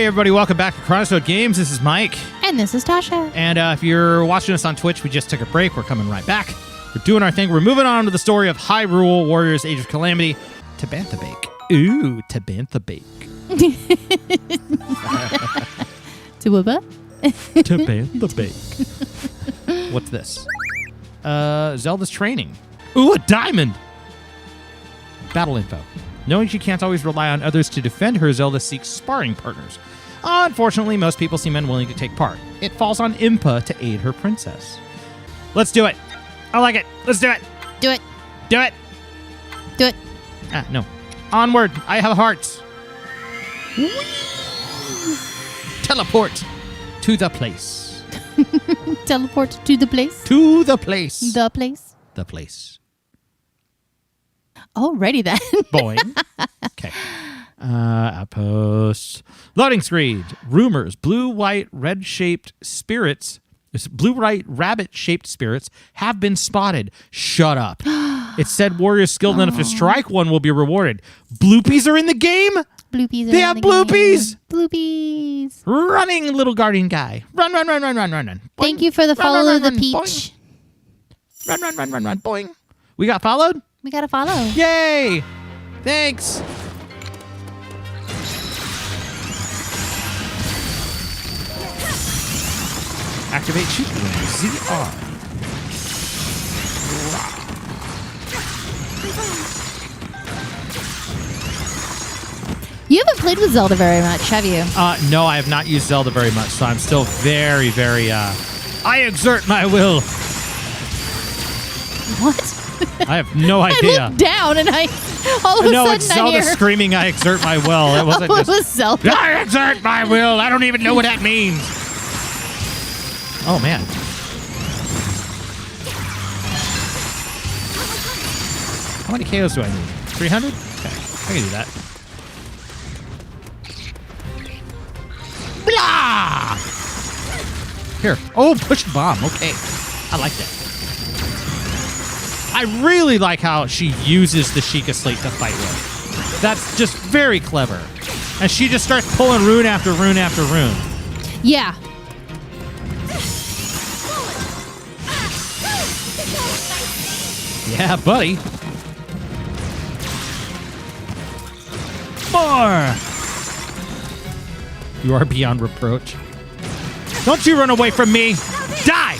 everybody, welcome back to Chronosode Games. This is Mike. And this is Tasha. And if you're watching us on Twitch, we just took a break. We're coming right back. We're doing our thing. We're moving on to the story of Hyrule Warriors, Age of Calamity. Tabantha Bake. Ooh, Tabantha Bake. Tuwaba? Tabantha Bake. What's this? Zelda's training. Ooh, a diamond. Battle info. Knowing she can't always rely on others to defend her, Zelda seeks sparring partners. Unfortunately, most people seem unwilling to take part. It falls on Impa to aid her princess. Let's do it. I like it. Let's do it. Do it. Do it. Do it. Ah, no. Onward. I have hearts. Teleport to the place. Teleport to the place. To the place. The place. The place. Alrighty then. Boing. Okay. Outposts. Loading screen. Rumors. Blue, white, red-shaped spirits. Blue, white, rabbit-shaped spirits have been spotted. Shut up. It said warriors skilled enough to strike one will be rewarded. Bloopies are in the game? Bloopies are They in have the bloopies? game. Bloopies. Running, little guardian guy. Run, run, run, run, run, run, run. Boing. Thank you for the Run, follow run, the run, peach. boing. Run, run, run, run, run. Boing. We got followed? We gotta follow. Yay! Thanks. Activate shoot ZR. You haven't played with Zelda very much, have you? No, I have not used Zelda very much, so I'm still very, very, I exert my will. What? I have no I idea. looked down and all of a No, sudden it's Zelda I hear... screaming, I exert my will. It wasn't Oh, it just, was Zelda. I exert my will. I don't even know what that means. Oh, man. How many KOs do I need? 300? Okay, I can do that. Blah! Here. Oh, push the bomb. Okay. I like that. I really like how she uses the Sheikah Slate to fight with. That's just very clever. And she just starts pulling rune after rune after rune. Yeah. Yeah, buddy. More! You are beyond reproach. Don't you run away from me! Die!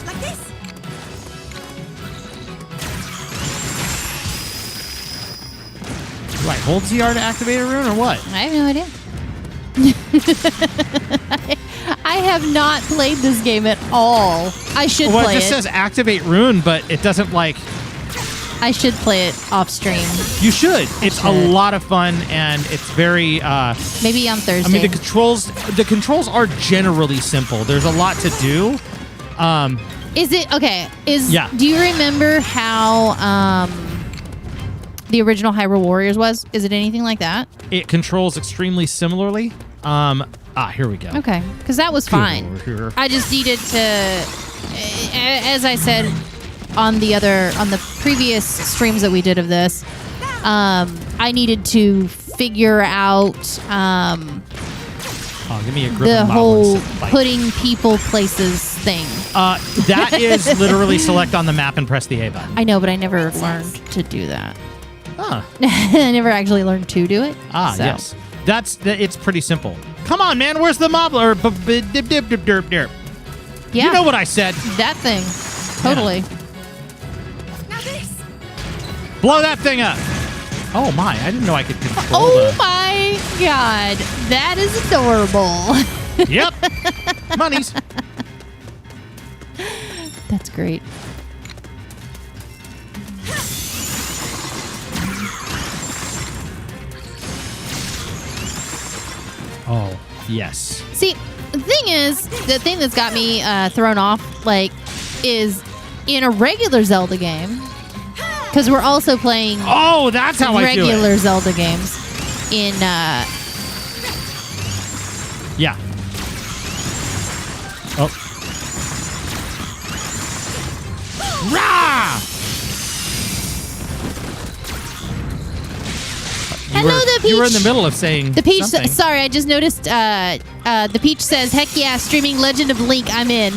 Like this. Do I hold ZR to activate a rune or what? I have no idea. I have not played this game at all. I should Well, play it just says activate rune, but it doesn't like... I should play it off stream. You should. It's a should. lot of fun, and it's very... Maybe on Thursday. I mean, the controls are generally simple. There's a lot to do. Is it okay? Yeah. Do you remember how the original Hyrule Warriors was? Is it anything like that? It controls extremely similarly. Here we go. Okay, because that was Get fine. over here. I just needed to, as I said on the previous streams that we did of this, I needed to figure out Give me a grip the of whole moblins. Bite. putting people places thing. That is literally select on the map and press the A button. I know, but I never learned to do that. Ah, I never actually learned to do it. So. yes. It's pretty simple. Come on, man. Where's the mobbler? Yeah, You know what I said. that thing. Totally. Now this. Blow that thing up. Oh, my. I didn't know I could control Oh my god, that is adorable. Yep. Monies. That's great. Oh, yes. See, the thing that's got me thrown off, is in a regular Zelda game, because we're also playing Oh, that's how I do regular it. Zelda games in Yeah. Oh. Rah! were Hello, the you were in Peach. the middle of saying The Peach. something. Sorry, I just noticed. The Peach says, "Heck yeah, streaming Legend of Link. I'm in."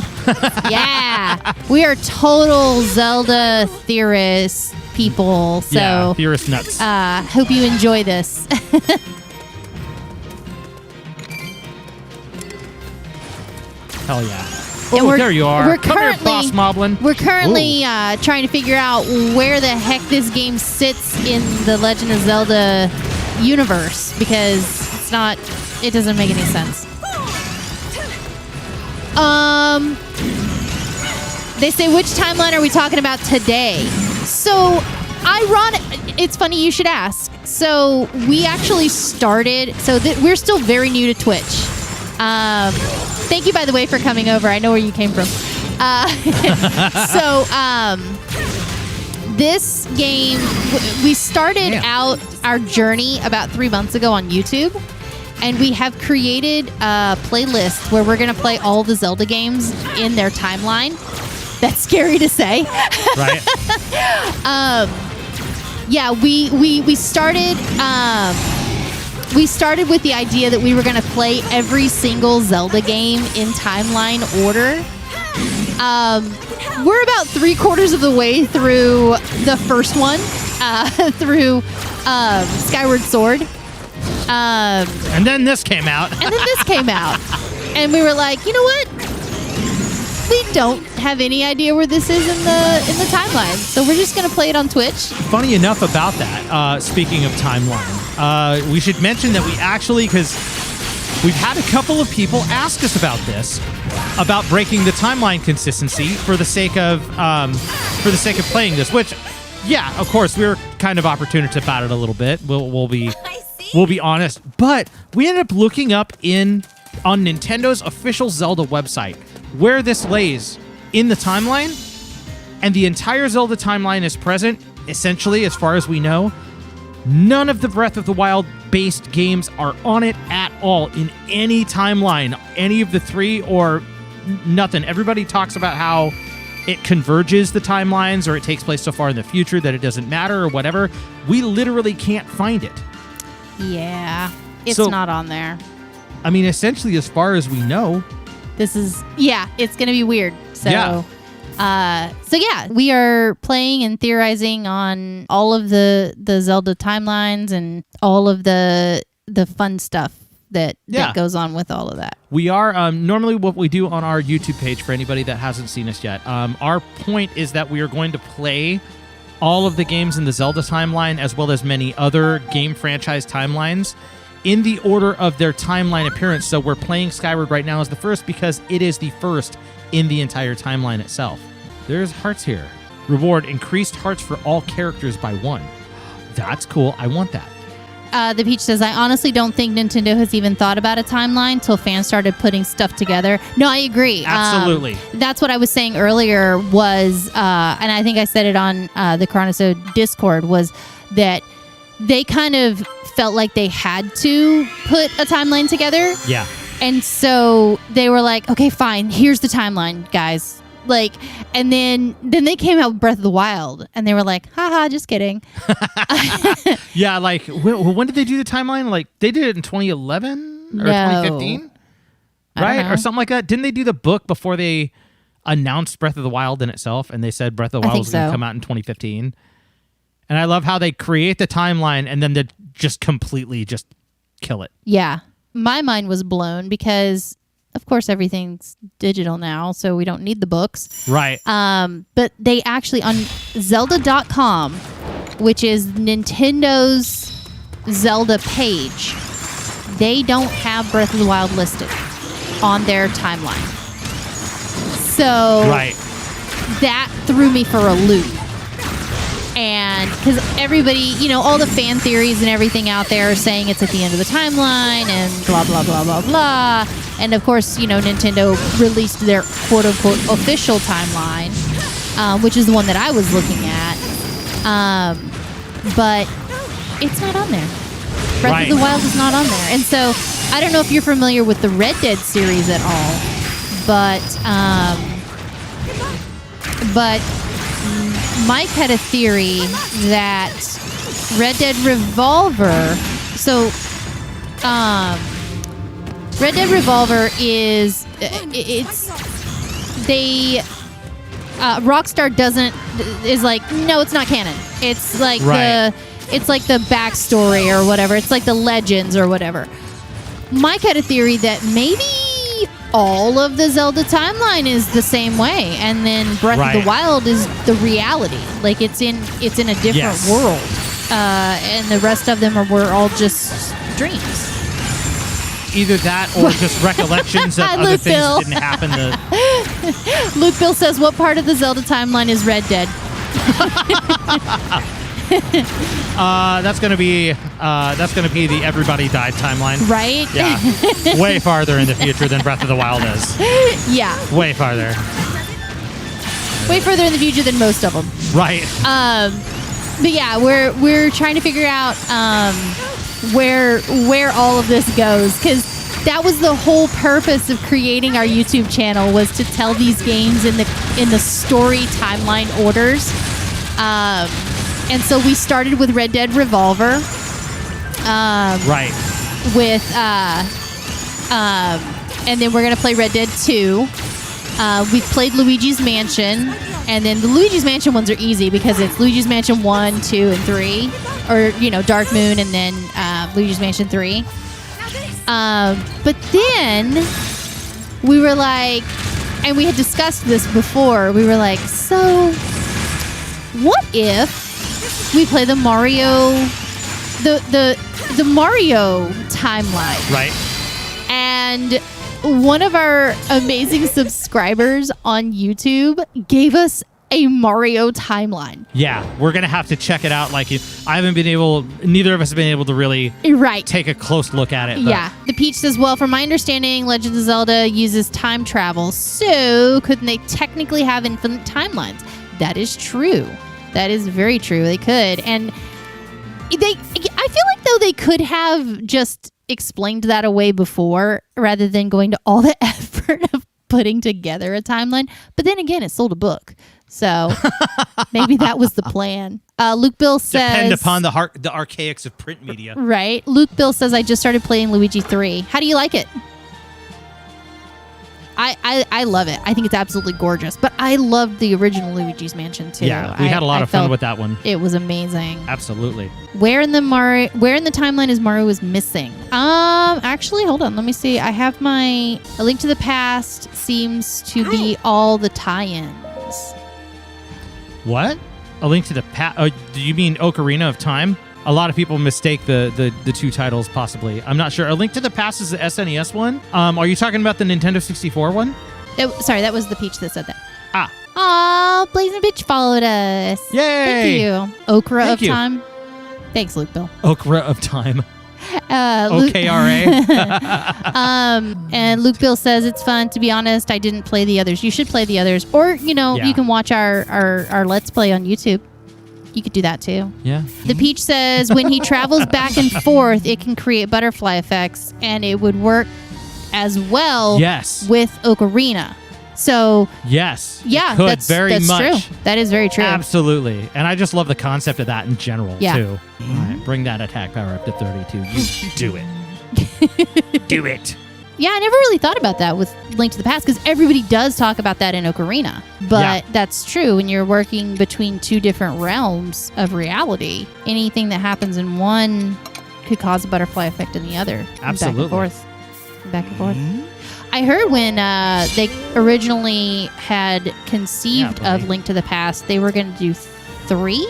Yeah, we are total Zelda theorists people. So yeah, theorist nuts. hope you enjoy this. Hell yeah. And Oh, we're- there you are. we're Come here, currently- Boss Moblin. We're currently trying to figure out where the heck this game sits in the Legend of Zelda universe because it's not. It doesn't make any sense. They say, which timeline are we talking about today? So, it's funny you should ask. So, we actually started, we're still very new to Twitch. Thank you, by the way, for coming over. I know where you came from. This game, we started out our journey about 3 months ago on YouTube. And we have created a playlist where we're going to play all the Zelda games in their timeline. That's scary to say. Right. Yeah, we started with the idea that we were going to play every single Zelda game in timeline order. We're about 3/4 of the way through the first one, through Skyward Sword. And then this came out. And we were like, you know what? We don't have any idea where this is in the timeline, so we're just gonna play it on Twitch. Funny enough about that, speaking of timeline, we should mention that we actually, because we've had a couple of people ask us about this, about breaking the timeline consistency for the sake of playing this. Which, yeah, of course, we were kind of opportunistic about it a little bit. We'll be honest, but we ended up looking up on Nintendo's official Zelda website where this lays in the timeline, and the entire Zelda timeline is present, essentially, as far as we know. None of the Breath of the Wild based games are on it at all in any timeline, any of the three, or nothing. Everybody talks about how it converges the timelines, or it takes place so far in the future that it doesn't matter, or whatever. We literally can't find it. Yeah, it's So- not on there. I mean, essentially, as far as we know. It's gonna be weird. So, Yeah. we are playing and theorizing on all of the Zelda timelines and all of the fun stuff that goes on with all of that. We are, normally what we do on our YouTube page, for anybody that hasn't seen us yet, our point is that we are going to play all of the games in the Zelda timeline, as well as many other game franchise timelines, in the order of their timeline appearance. So we're playing Skyward right now as the first because it is the first in the entire timeline itself. There's hearts here. Reward, increased hearts for all characters by 1. That's cool. I want that. The Peach says, I honestly don't think Nintendo has even thought about a timeline till fans started putting stuff together. No, I agree. Absolutely. That's what I was saying earlier was, and I think I said it on the Chronosode Discord, was that they kind of felt like they had to put a timeline together. Yeah. And so they were like, okay, fine, here's the timeline, guys. Like, and then they came out with Breath of the Wild, and they were like, haha, just kidding. Yeah, like, when did they do the timeline? Like, they did it in 2011 or No. 2015? I don't Right? know. Or something like that. Didn't they do the book before they announced Breath of the Wild in itself? And they said Breath of the I Wild think was going to so. come out in 2015. And I love how they create the timeline and then they just completely just kill it. Yeah. My mind was blown because, of course, everything's digital now, so we don't need the books. Right. But they actually, on Zelda.com, which is Nintendo's Zelda page, they don't have Breath of the Wild listed on their timeline. So Right. that threw me for a loop. And because everybody, all the fan theories and everything out there are saying it's at the end of the timeline and blah, blah, blah, blah, blah. And of course, Nintendo released their quote unquote official timeline, which is the one that I was looking at. But it's not on there. Breath of the Wild is not on there. And so I don't know if you're familiar with the Red Dead series at all, but Mike had a theory that Red Dead Revolver So, Red Dead Revolver is Rockstar is like, no, it's not canon. It's like Right. it's like the backstory or whatever. It's like the legends or whatever. Mike had a theory that maybe all of the Zelda timeline is the same way, and then Breath of Right. the Wild is the reality. Like it's in a different Yes. world, and the rest of them were all just dreams. Either that or just recollections of other Luke things Bill. that didn't happen. Luke Bill says, "What part of the Zelda timeline is Red Dead?" That's gonna be the everybody died timeline. Right? Yeah, way farther in the future than Breath of the Wild is. Yeah. Way farther. Way further in the future than most of them. Right. But yeah, we're trying to figure out where all of this goes, because that was the whole purpose of creating our YouTube channel, was to tell these games in the story timeline orders. And so we started with Red Dead Revolver. Right. With and then we're gonna play Red Dead 2. We've played Luigi's Mansion, and then the Luigi's Mansion ones are easy because it's Luigi's Mansion 1, 2, and 3, or Dark Moon, and then Luigi's Mansion 3. But then we were like, and we had discussed this before. We were like, so what if we play the Mario, the Mario timeline? Right. And one of our amazing subscribers on YouTube gave us a Mario timeline. Yeah, we're gonna have to check it out. Like, neither of us have been able to really take a close look at it. But. Yeah. The Peach says, well, from my understanding, Legend of Zelda uses time travel, so couldn't they technically have infinite timelines? That is true. That is very true. They could. And I feel like, though, they could have just explained that away before, rather than going to all the effort of putting together a timeline. But then again, it sold a book. So maybe that was the plan. Luke Bill says... Depend upon the archaics of print media. Right. Luke Bill says, I just started playing Luigi 3. How do you like it? I love it. I think it's absolutely gorgeous. But I loved the original Luigi's Mansion too. Yeah, we had a lot of fun with that one. It was amazing. Absolutely. Where in the timeline is Mario is missing? Actually, hold on. Let me see. I have A Link to the Past seems to be all the tie-ins. What? A Link to the Past? Oh, do you mean Ocarina of Time? A lot of people mistake the two titles, possibly. I'm not sure. A Link to the Past is the SNES one. Are you talking about the Nintendo 64 one? Sorry, that was the Peach that said that. Ah. Aw, Blazing Bitch followed us. Yay! Thank you. Okra Thank of you. Time. Thanks, Luke Bill. Okra of Time. OKRA. OKRA. And Luke Bill says, it's fun. To be honest, I didn't play the others. You should play the others. Or, you can watch our Let's Play on YouTube. You could do that too. Yeah. The Peach says, when he travels back and forth, it can create butterfly effects, and it would work as well with Ocarina. So yes, yeah, it could that's very much. True. That is very true. Absolutely, and I just love the concept of that in general too. Mm-hmm. All right, bring that attack power up to 32. You do it. Do it. Yeah, I never really thought about that with Link to the Past, because everybody does talk about that in Ocarina. But that's true. When you're working between two different realms of reality, anything that happens in one could cause a butterfly effect in the other. Absolutely. Back and forth. I heard when they originally had conceived of Link to the Past, they were going to do 3?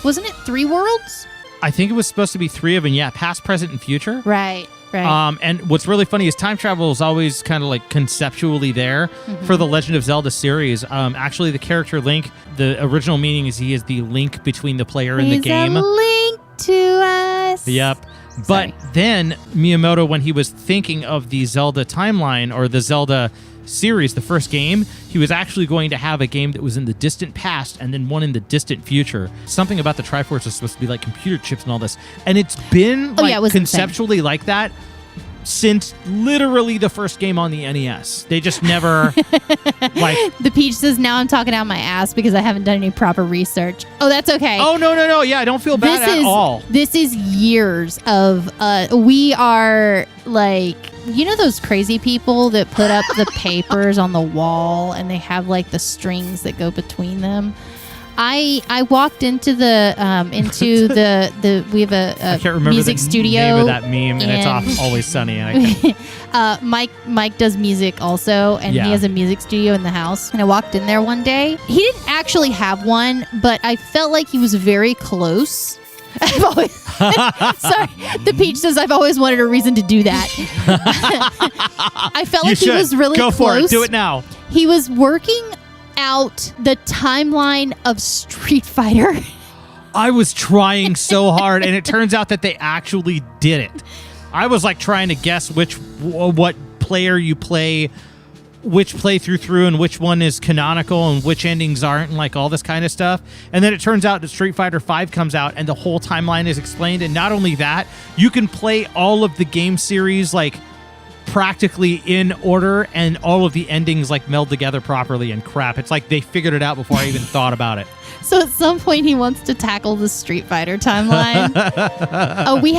Wasn't it 3 worlds? I think it was supposed to be 3 of them. Yeah, past, present, and future. Right. Right. And what's really funny is time travel is always kind of like conceptually there for the Legend of Zelda series. Actually, the character Link, the original meaning is he is the link between the player and the game. He's a link to us. Yep. But then Miyamoto, when he was thinking of the Zelda timeline or the Zelda series, the first game, he was actually going to have a game that was in the distant past and then one in the distant future. Something about the Triforce was supposed to be like computer chips and all this. And it's been conceptually like that since literally the first game on the NES. They just never like. The Peach says, now I'm talking out my ass because I haven't done any proper research. Oh, that's okay. Oh, no. Yeah, I don't feel bad at all. This is years of, we are like, you know those crazy people that put up the papers on the wall and they have like the strings that go between them? I walked into the we have a I can't remember music the studio name of that meme, and it's off Always Sunny. And I can't. Mike does music also, and he has a music studio in the house. And I walked in there one day. He didn't actually have one, but I felt like he was very close. I've always, sorry, the Peach says I've always wanted a reason to do that. I felt like he was really Go close. for it. Do it now. He was working out the timeline of Street Fighter. I was trying so hard, and it turns out that they actually did it. I was like trying to guess what player you play, which playthrough through, and which one is canonical and which endings aren't, and like all this kind of stuff. And then it turns out that Street Fighter V comes out, and the whole timeline is explained. And not only that, you can play all of the game series like practically in order, and all of the endings like meld together properly and crap. It's like they figured it out before I even thought about it. So at some point he wants to tackle the Street Fighter timeline. Oh, we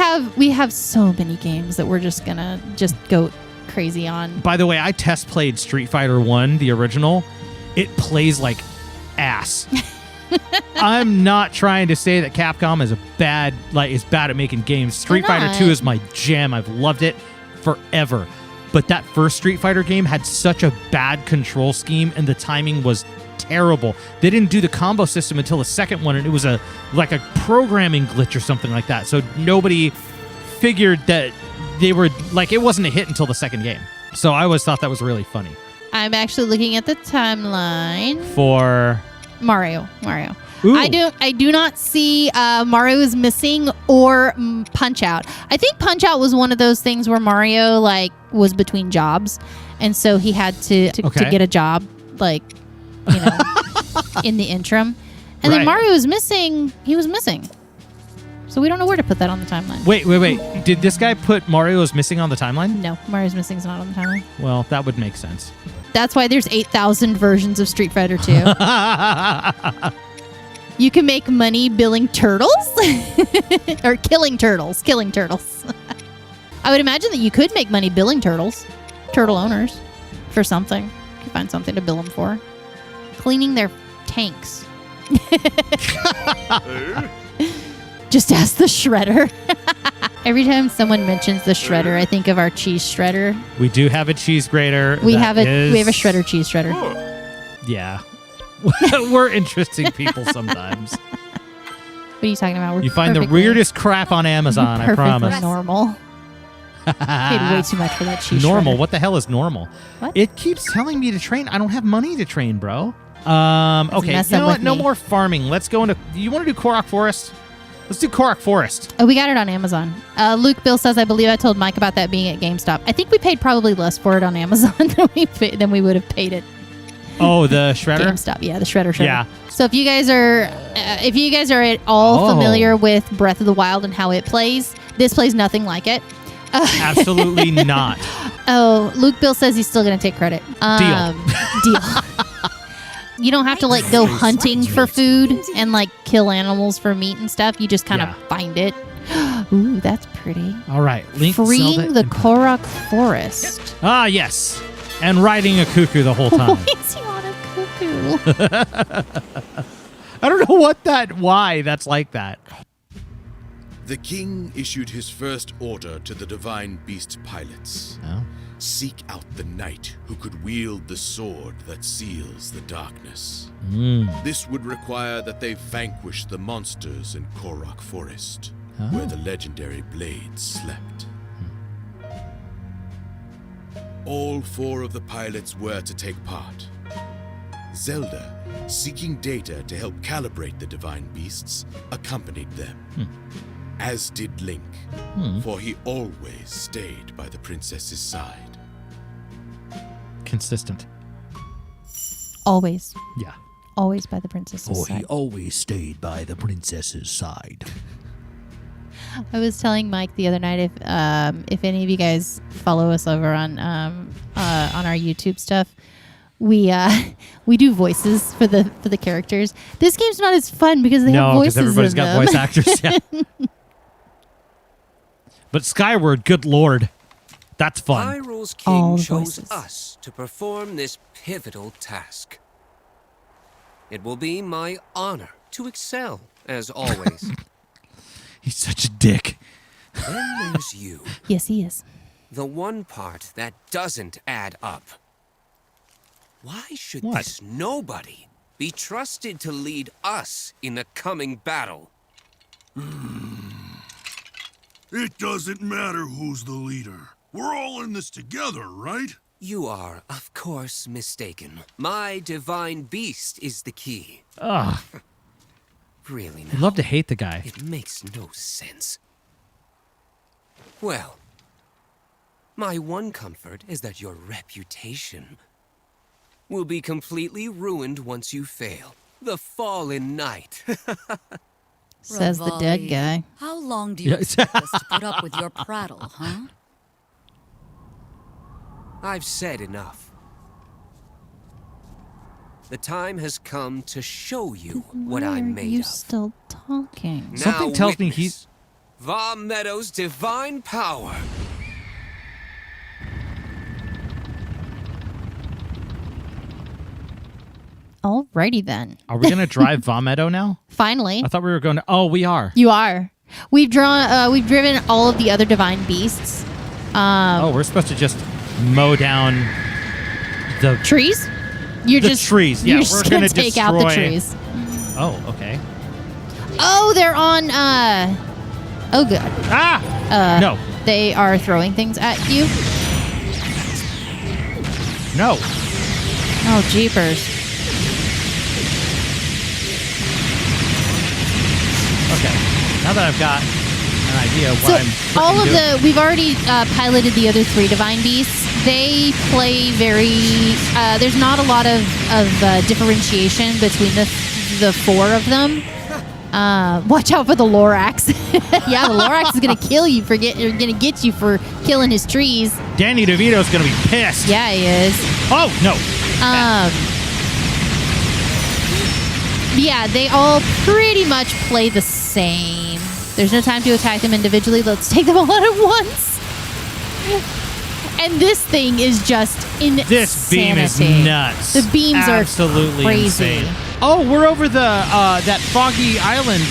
have so many games that we're just gonna go crazy on. By the way, I test played Street Fighter 1, the original. It plays like ass. I'm not trying to say that Capcom is bad at making games. Street Fighter 2 is my jam. I've loved it forever. But that first Street Fighter game had such a bad control scheme, and the timing was terrible. They didn't do the combo system until the second one, and it was a programming glitch or something like that. So nobody figured that they were like, it wasn't a hit until the second game. So I always thought that was really funny. I'm actually looking at the timeline For Mario. Ooh. I do not see Mario is missing or Punch Out. I think Punch Out was one of those things where Mario like was between jobs, and so he had to get a job, like, you know, in the interim. And then Mario was missing. He was missing. So we don't know where to put that on the timeline. Wait. Did this guy put Mario is missing on the timeline? No, Mario's missing is not on the timeline. Well, that would make sense. That's why there's 8,000 versions of Street Fighter 2. You can make money billing turtles or killing turtles. I would imagine that you could make money billing turtle owners, for something. You could find something to bill them for. Cleaning their tanks. Just ask the shredder. Every time someone mentions the shredder, I think of our cheese shredder. We do have a cheese grater. We have a shredder cheese shredder. Yeah. We're interesting people sometimes. What are you talking about? You find the weirdest crap on Amazon, I promise. Perfectly normal. Paid way too much for that cheese Normal? shredder. What the hell is normal? What? It keeps telling me to train. I don't have money to train, bro. Okay, you know what? No more farming. Let's go into... You want to do Korok Forest? Let's do Korok Forest. Oh, we got it on Amazon. Luke Bill says, I believe I told Mike about that being at GameStop. I think we paid probably less for it on Amazon than we would have paid it. Oh, the shredder? GameStop, yeah, the shredder. Yeah. So if you guys are at all familiar with Breath of the Wild and how it plays, this plays nothing like it. Absolutely not. Oh, Luke Bill says he's still going to take credit. Deal. You don't have to like go hunting for food and like kill animals for meat and stuff. You just kind of find it. Ooh, that's pretty. All right. Freeing the Korok Forest. Ah, yes. And riding a cuckoo the whole time. Why is he on a cuckoo? I don't know why that's like that. The king issued his first order to the divine beast pilots. Oh. Seek out the knight who could wield the sword that seals the darkness. This would require that they vanquish the monsters in Korok Forest, where the legendary blades slept. All 4 of the pilots were to take part. Zelda, seeking data to help calibrate the divine beasts, accompanied them. As did Link, for he always stayed by the princess's side. Consistent. Always. Yeah. Always by the princess's side. He always stayed by the princess's side. I was telling Mike the other night if any of you guys follow us over on our YouTube stuff, we do voices for the characters. This game's not as fun because they have voices. No, because everybody's got them. voice actors. Yeah. But Skyward, good lord, that's fun. Hyrule's All king the chose voices. us to perform this pivotal task. It will be my honor to excel, as always. He's such a dick. Then there's you, Yes, he is. the one part that doesn't add up. Why should What? this nobody be trusted to lead us in the coming battle? It doesn't matter who's the leader. We're all in this together, right? You are, of course, mistaken. My divine beast is the key. Ugh, Really now? I'd love to hate the guy. It makes no sense. Well, my one comfort is that your reputation will be completely ruined once you fail. The fallen knight. Says the dead Rivali, guy. How long do you Yeah. expect us to put up with your prattle, huh? I've said enough. The time has come to show you what Why I'm are made you of. still talking? Now Something tells me witness he's- Va Meadow's divine power. Alrighty then. Are we gonna drive Vomedo now? Finally, I thought we were going to. Oh, we are. you are. We've driven all of the other divine beasts. Oh, we're supposed to just mow down the. Trees? You're The just trees, yeah, You're we're just gonna take out the destroy- trees. Oh, okay. Oh, they're on. Oh, good. Ah! No, They are throwing things at you. no. Oh, jeepers. Okay. Now that I've got an idea of So what I'm all of frickin' doing. we've already piloted the other 3 divine beasts. They play very. There's not a lot of differentiation between the 4 of them. Watch out for the Lorax. Yeah, the Lorax is gonna kill you for gonna get you for killing his trees. Danny DeVito's gonna be pissed. Yeah, he is. Oh no. Yeah, they all pretty much play the same. There's no time to attack them individually. Let's take them all out at once. And this thing is just insanity. This beam is nuts. The beams absolutely are crazy. insane. Oh, we're over the that foggy island.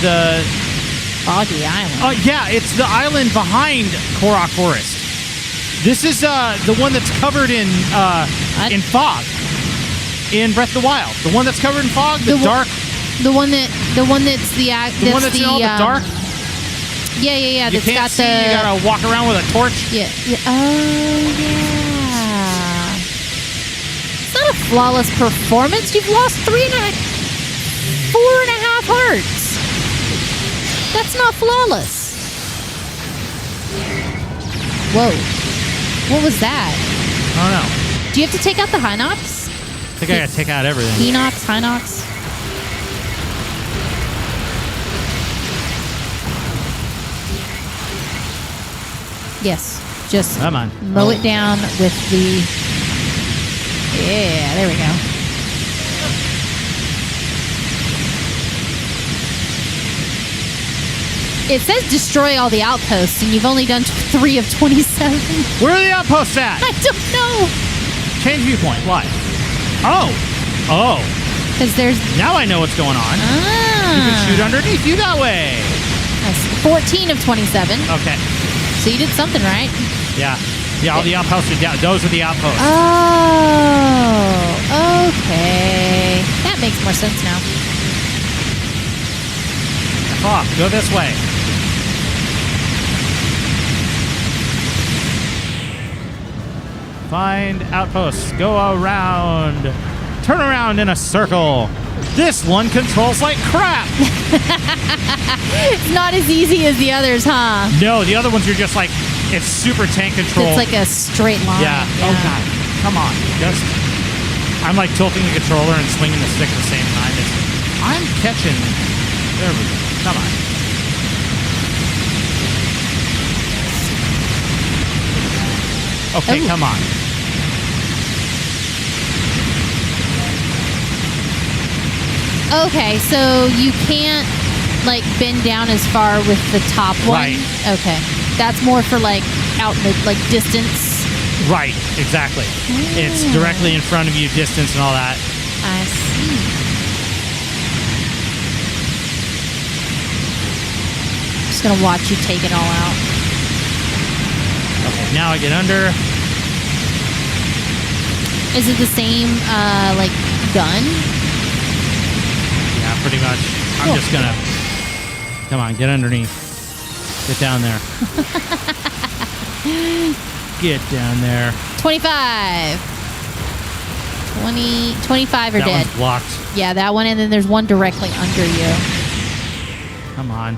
Foggy Island. Yeah, it's the island behind Korok Forest. This is the one that's covered in fog. In Breath of the Wild, the one that's covered in fog, the dark. The one that's The one that's in all the dark. Yeah. You That's can't got see. the. You gotta walk around with a torch. Yeah. Oh yeah. It's not a flawless performance. You've lost 4.5 hearts. That's not flawless. Whoa. What was that? I don't know. Do you have to take out the Hinox? I think I gotta take out everything. Hinox, Hinox. Yes. Just Come on. mow it down with the. Yeah, there we go. It says destroy all the outposts, and you've only done 3 of 27. Where are the outposts at? I don't know. Change viewpoint. Why? Oh. Because there's. Now I know what's going on. You can shoot underneath you that way. That's 14 of 27. Okay. So you did something right. Yeah. Yeah, all the outposts are down. Those are the outposts. Oh, okay. That makes more sense now. F off. Go this way. Find outposts. Go around. Turn around in a circle. This one controls like crap. It's not as easy as the others, huh? No, the other ones are just like, it's super tank control. It's like a straight line. Yeah. Oh, God. Come on. Just. I'm like tilting the controller and swinging the stick at the same time. I'm catching. There we go. Come on. Okay, Ooh. come on. Okay, so you can't like bend down as far with the top one. Right. Okay, that's more for like out in the like distance. Right, exactly. It's directly in front of you, distance and all that. I see. Just gonna watch you take it all out. Okay, now I get under. Is it the same like gun? Yeah, pretty much. I'm Cool. just gonna. Come on, get underneath. Get down there. Get down there. 25. 25 are That dead. one's blocked. Yeah, that one, and then there's one directly under you. Come on.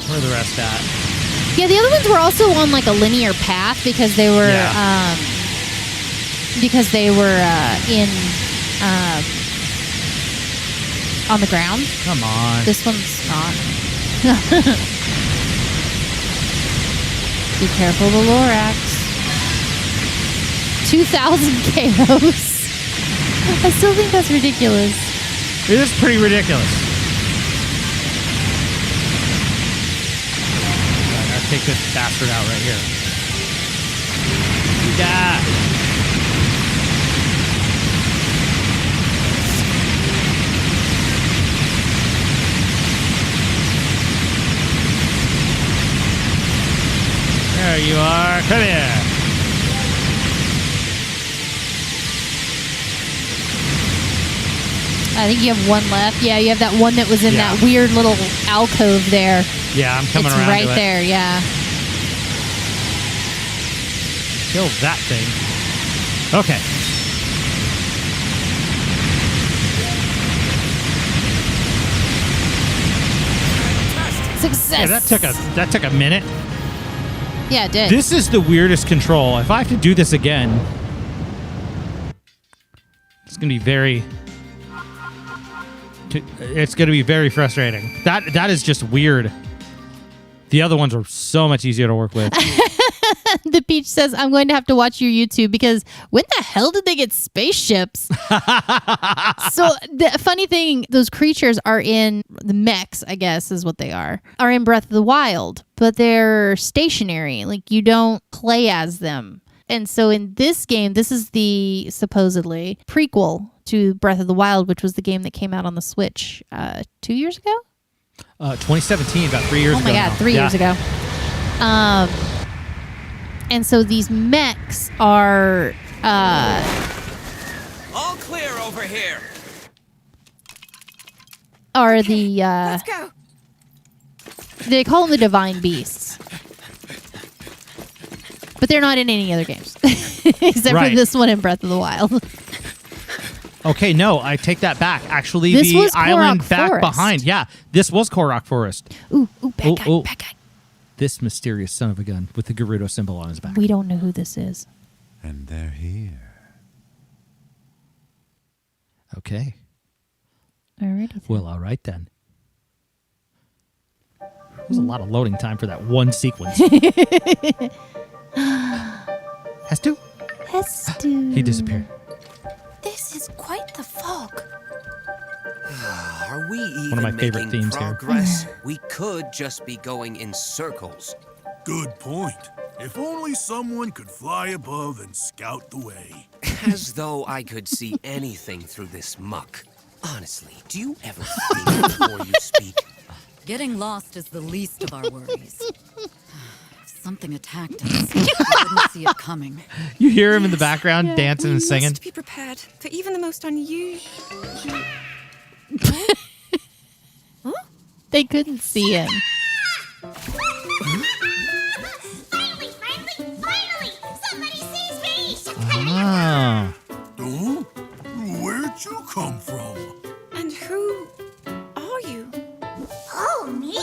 Where are the rest at? Yeah, the other ones were also on like a linear path because they were Yeah. in on the ground. Come on. This one's not. Be careful, the Lorax. 2,000 KOs. I still think that's ridiculous. It is pretty ridiculous. I gotta take this bastard out right here. Yeah. There you are. Come here. I think you have one left. Yeah, you have that one that was in Yeah. that weird little alcove there. Yeah, I'm coming It's around right to it. there, yeah. Kill that thing. Okay. Success. Yeah, that took a minute. Yeah, it did. This is the weirdest control. If I have to do this again, it's gonna be very. It's gonna be very frustrating. That is just weird. The other ones are so much easier to work with. The Peach says, I'm going to have to watch your YouTube because when the hell did they get spaceships? So the funny thing, those creatures are in the mechs, I guess is what they are in Breath of the Wild, but they're stationary. Like you don't play as them. And so in this game, this is the supposedly prequel to Breath of the Wild, which was the game that came out on the Switch 2 years ago? 2017, about 3 years ago. Oh my God, now. 3 years ago. And so these mechs are All clear over here. the Let's go. they call them the divine beasts, but they're not in any other games except Right. for this one in Breath of the Wild. Okay, no, I take that back. Actually, This the was island Korok back Forest. behind. Yeah, this was Korok Forest. Ooh, bad Oh, guy, oh. bad guy. This mysterious son of a gun with the Gerudo symbol on his back. We don't know who this is. And they're here. Okay. Alrighty. then. Well, all right then. There's a lot of loading time for that one sequence. Hestu? Hestu. He disappeared. This is quite the fog. Are we even One of my favorite making themes here. progress? We could just be going in circles. Good point. If only someone could fly above and scout the way. As though I could see anything through this muck. Honestly, do you ever think before you speak? Getting lost is the least of our worries. If something attacked us, we wouldn't see it coming. You hear him in the background dancing and singing. Must be prepared for even the most unusual. They couldn't see him. Finally! Somebody sees me! Oh. Oh? Where'd you come from? And who are you? Oh, me?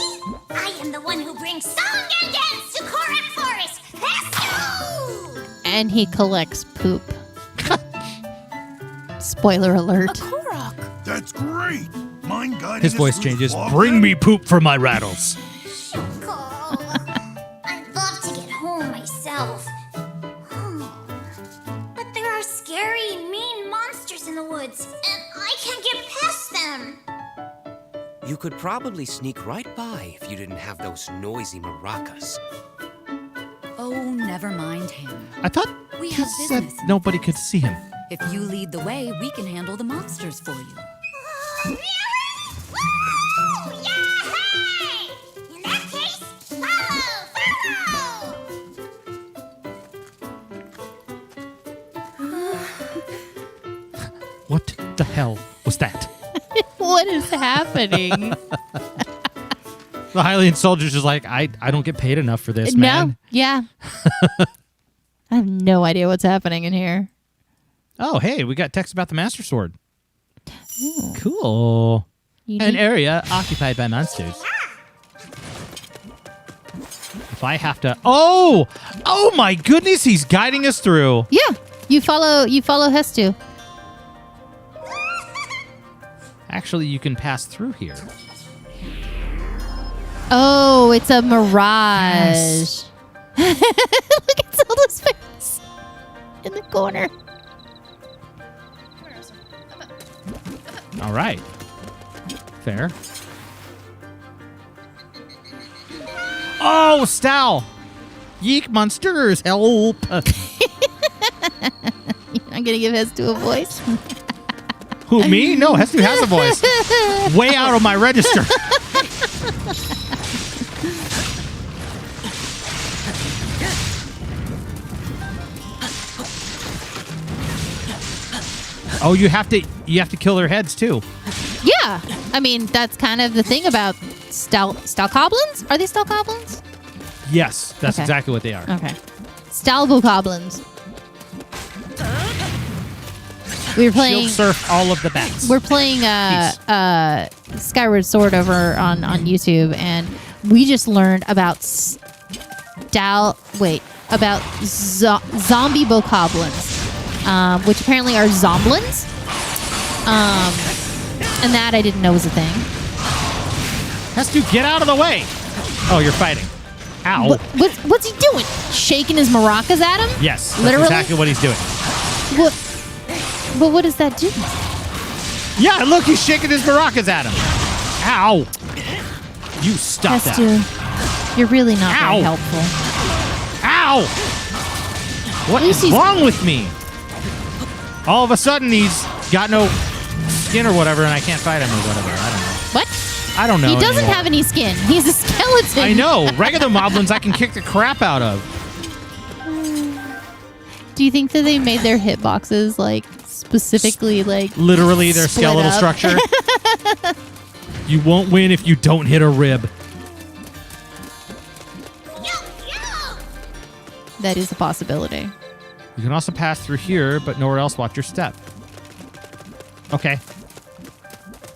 I am the one who brings song and dance to Korok Forest! Hestu! And he collects poop. Spoiler alert. Korok. That's great. Mine guided His us voice through the changes. fog Bring then? me poop for my rattles. Cool. I'd love to get home myself. You could probably sneak right by if you didn't have those noisy maracas. Oh, never mind him. I thought We he have said business. nobody could see him. If you lead the way, we can handle the monsters for you. Woo! Yay! In that case, follow! What the hell was that? What is happening? The Hylian soldier's just like, I don't get paid enough for this, man. No. Yeah. I have no idea what's happening in here. Oh, hey, we got text about the Master Sword. Cool. An area occupied by monsters. If I have to... Oh my goodness, he's guiding us through. Yeah. You follow Hestu. Actually, you can pass through here. Oh, it's a mirage. Yes. Look at Zelda's face in the corner. All right. Fair. Oh, Stal! Yeek monsters, help! You're not gonna give Hestu a voice? Who, me? No, Hestu has a voice. Way out of my register. Oh, you have to kill their heads too. Yeah. I mean, that's kind of the thing about Stalkoblins. Are they Stalkoblins? Yes, that's Okay. exactly what they are. Okay. Stalgoblins. We were playing. Shield surf all of the bats. We're playing Skyward Sword over on YouTube, and we just learned about zombie bokoblins, which apparently are zomblins. And that I didn't know was a thing. Hestu, get out of the way! Oh, you're fighting. Ow. What's he doing? Shaking his maracas at him? Yes, that's Literally? exactly what he's doing. What? But what does that do? Yeah, look, he's shaking his maracas at him. Ow. You stop that. Hestu, you're really not Ow. very helpful. Ow! What is wrong with me? All of a sudden, he's got no skin or whatever, and I can't fight him or whatever. I don't know. What? I don't know. He doesn't anymore. have any skin. He's a skeleton. I know. Regular moblins I can kick the crap out of. Do you think that they made their hitboxes like specifically like Literally their split skeletal up? structure. You won't win if you don't hit a rib. That is a possibility. You can also pass through here, but nowhere else. Watch your step. Okay.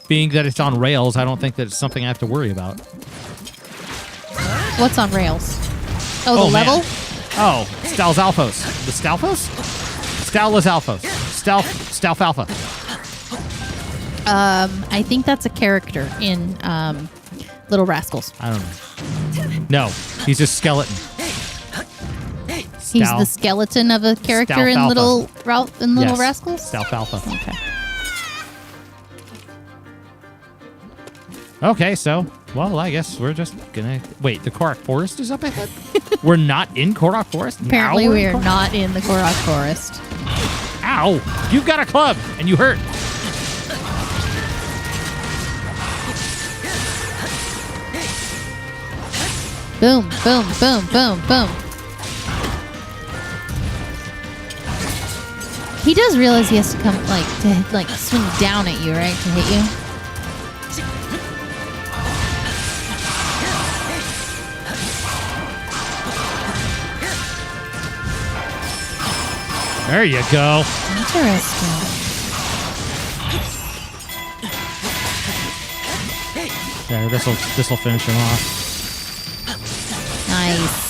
Being that it's on rails, I don't think that it's something I have to worry about. What's on rails? Oh, the man. level? Oh, Stal's Alphos. The Stalphos? Stalless Alphos. Stalf Alpha. I think that's a character in Little Rascals. I don't know. No, he's a skeleton. He's the skeleton of a character Stalf in Alpha. Little Yes, Rascals. Stalf Alpha. Okay. Okay, so, well, I guess we're just gonna... Wait, the Korok Forest is up ahead? We're not in Korok Forest? Apparently, Now we're we in are not in the Korok Forest. Ow! You've got a club, and you hurt. Boom, boom, boom, boom, boom. He does realize he has to come, to swing down at you, right, to hit you? There you go. Interesting. There, this'll finish him off. Nice.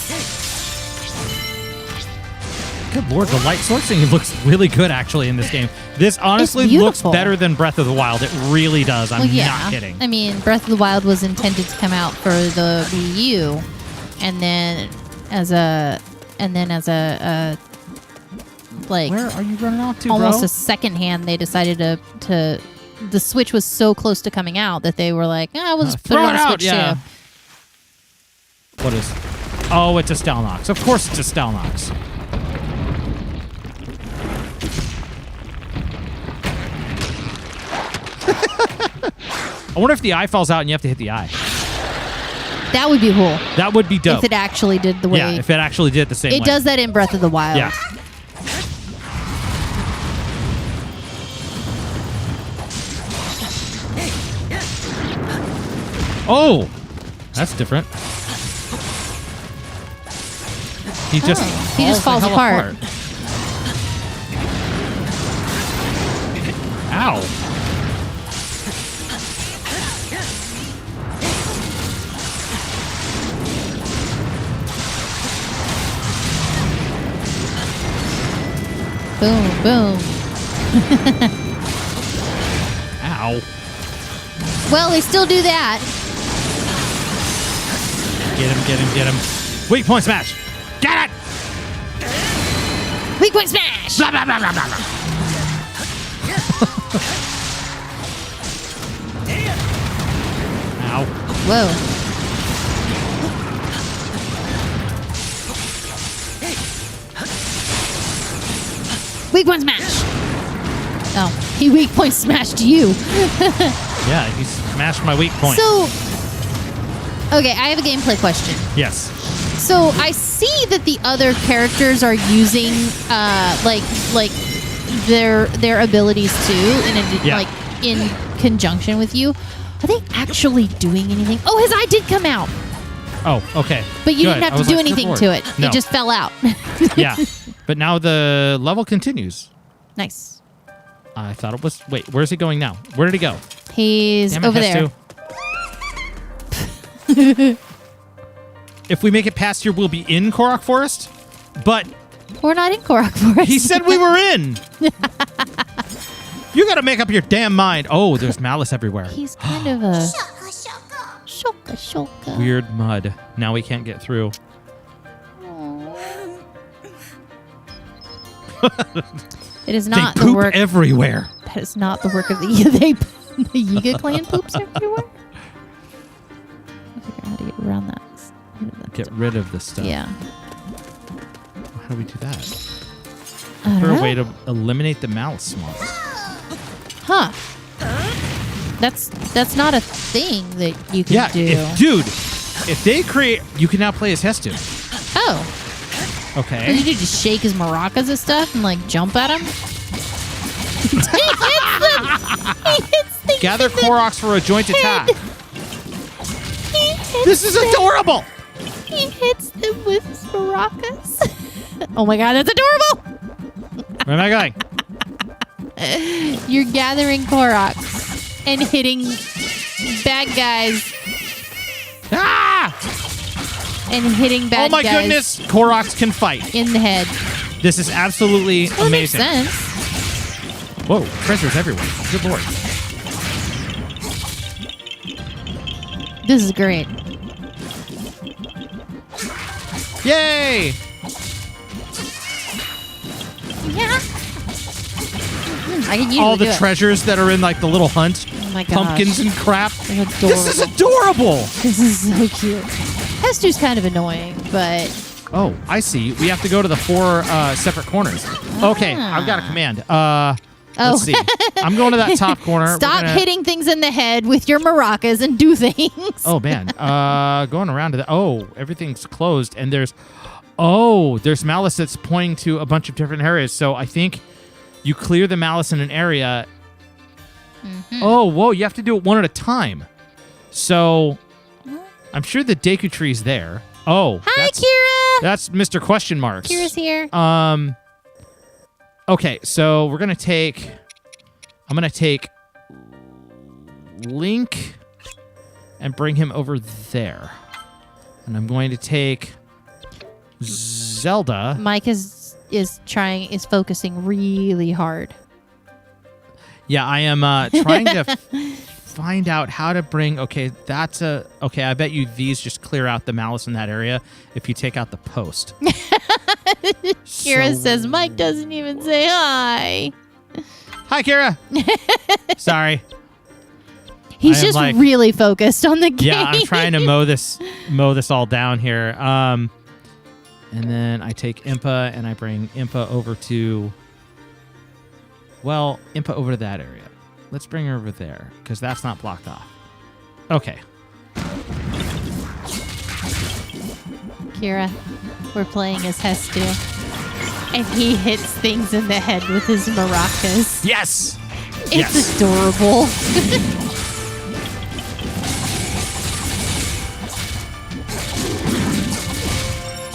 Good lord, the light sourcing looks really good actually in this game. This honestly looks beautiful. better than Breath of the Wild. It really does. I'm Well, yeah. not kidding. I mean, Breath of the Wild was intended to come out for the Wii U, and then as a like Where are you running off to, almost bro? a second hand, they decided to the Switch was so close to coming out that they were like, we'll just put it throw on it the out, Switch yeah. too. What is? Oh, it's a Stalnox. Of course it's a Stalnox. I wonder if the eye falls out and you have to hit the eye. That would be cool. That would be dope. If it actually did the way... Yeah, if it actually did the same way. It does that in Breath of the Wild. Yeah. Oh! That's different. He just falls the hell apart. Ow. Boom, boom. Ow. Well, they still do that. Get him, get him, get him. Weak point smash. Get it! Weak point smash! Blah, blah, blah, blah, blah, blah. Ow. Whoa. Weak point smash! Oh, he weak point smashed you. Yeah, he smashed my weak point. So, okay, I have a gameplay question. Yes. So I see that the other characters are using like their abilities too, like in conjunction with you. Are they actually doing anything? Oh, his eye did come out, Oh, okay. but you Good. didn't I have to was do like, anything good to lord. it. No. It just fell out. Yeah. But now the level continues. Nice. I thought it was... Wait, where's he going now? Where did he go? He's Damn it, over there. Hestu. If we make it past here, we'll be in Korok Forest. But We're not in Korok Forest. he said we were in. You got to make up your damn mind. Oh, there's malice everywhere. He's kind of a Shaka shaka. shoka shoka. Weird mud. Now we can't get through. It is They not the poop work. everywhere. That is not the work of the the Yiga clan poops everywhere. I'll figure out how to get around that. Get rid of this stuff. Yeah. How do we do that? I Is don't there a know. way to eliminate the malice swamp? Huh. That's not a thing that you can Yeah, do. if they create... You can now play as Hestu. Oh. Okay. Did you just shake his maracas and stuff and like jump at him? He hits them! He hits things Gather in the Koroks for a joint attack. head. He hits This is them. adorable! He hits them with his maracas. Oh my god, that's adorable! Where am I going? You're gathering Koroks and hitting bad guys Ah! and hitting bad Oh my guys goodness, Koroks can fight. in the head. This is absolutely Well, it makes amazing. sense. Whoa, treasures everywhere. Good lord. This is great. Yay! Yeah. I can use All it to the do it. treasures that are in like the little hunt. Oh my gosh. Pumpkins and crap. They're This is adorable. This is so cute. Hestu's kind of annoying, but Oh, I see. We have to go to the 4 separate corners. Okay, I've got a command. Let's see. I'm going to that top corner. We're stop gonna- hitting things in the head with your maracas and do things. Oh man. Going around to the everything's closed and there's malice that's pointing to a bunch of different areas. So I think you clear the malice in an area. Mm-hmm. Oh, whoa, you have to do it one at a time. So I'm sure the Deku tree's there. Oh, Hi, Kira. that's Mr. Question Marks. Kira's here. Okay, so I'm gonna take Link and bring him over there. And I'm going to take Zelda. Mike is focusing really hard. Yeah, I am trying to find out how to bring. Okay, I bet you these just clear out the malice in that area if you take out the post. Kira says Mike doesn't even say hi. Hi, Kira. Sorry. He's I am just like, really focused on the game. yeah, I'm trying to mow this all down here. And then I take Impa and I bring Impa over to that area. Let's bring her over there because that's not blocked off. Okay. Kira, we're playing as Hestu, and he hits things in the head with his maracas. Yes. It's adorable.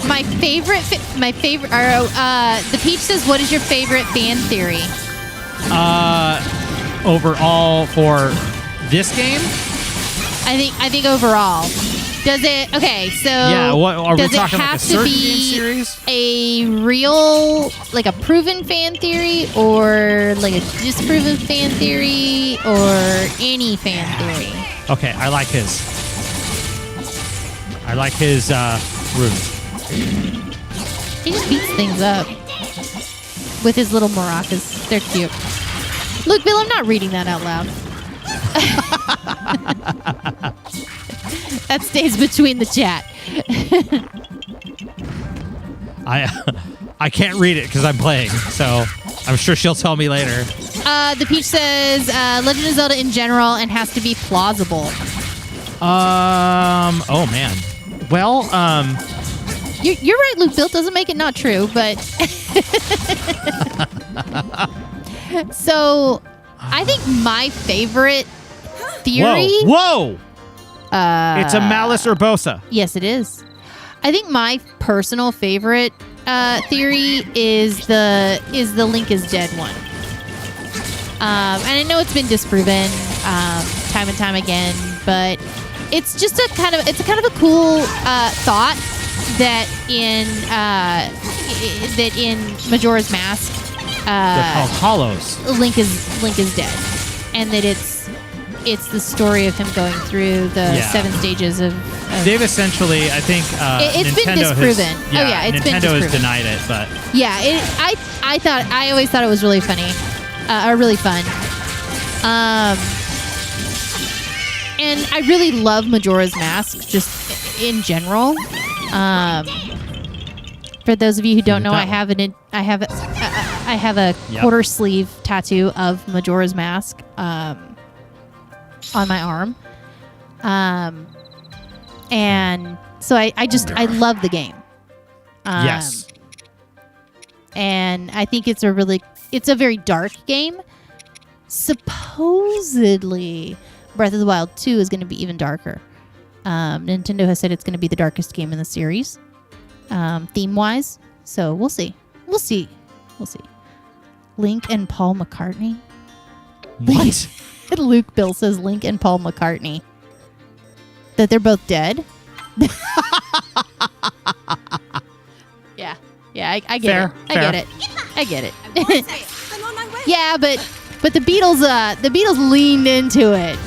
My favorite. The Peach says, "What is your favorite fan theory?" Overall for this game. I think overall. Does it? Okay, so Yeah, what are we does it talking like a have to certain be game series? a real, like a proven fan theory, or like a disproven fan theory, or any fan theory? Okay, I like his runes. He just beats things up with his little maracas. They're cute. Look, Bill, I'm not reading that out loud. That stays between the chat. I can't read it because I'm playing, so I'm sure she'll tell me later. The Peach says Legend of Zelda in general and has to be plausible. Oh man. Well, You're right, Luke. Bill doesn't make it not true, but so I think my favorite theory. Whoa! It's a Malice Urbosa. Yes, it is. I think my personal favorite theory is the Link is dead one. And I know it's been disproven time and time again, but it's just a kind of a cool thought that in Majora's Mask, They're called Hollows. Link is dead, and that it's the story of him going through the 7 stages of. They've essentially, I think, it's Nintendo been disproven. Has, It's been Nintendo disproven. has denied it, but Yeah, I always thought it was really funny, or really fun. And I really love Majora's Mask just in general. For those of you who don't know, I have a quarter sleeve tattoo of Majora's Mask on my arm. And so I love the game. yes. And I think it's a very dark game. Supposedly, Breath of the Wild 2 is going to be even darker. Nintendo has said it's going to be the darkest game in the series, theme-wise. So we'll see. Link and Paul McCartney. What? Luke Bill says Link and Paul McCartney. That they're both dead. Yeah, I get it. I get it. I'm on my way. Yeah, but the Beatles leaned into it.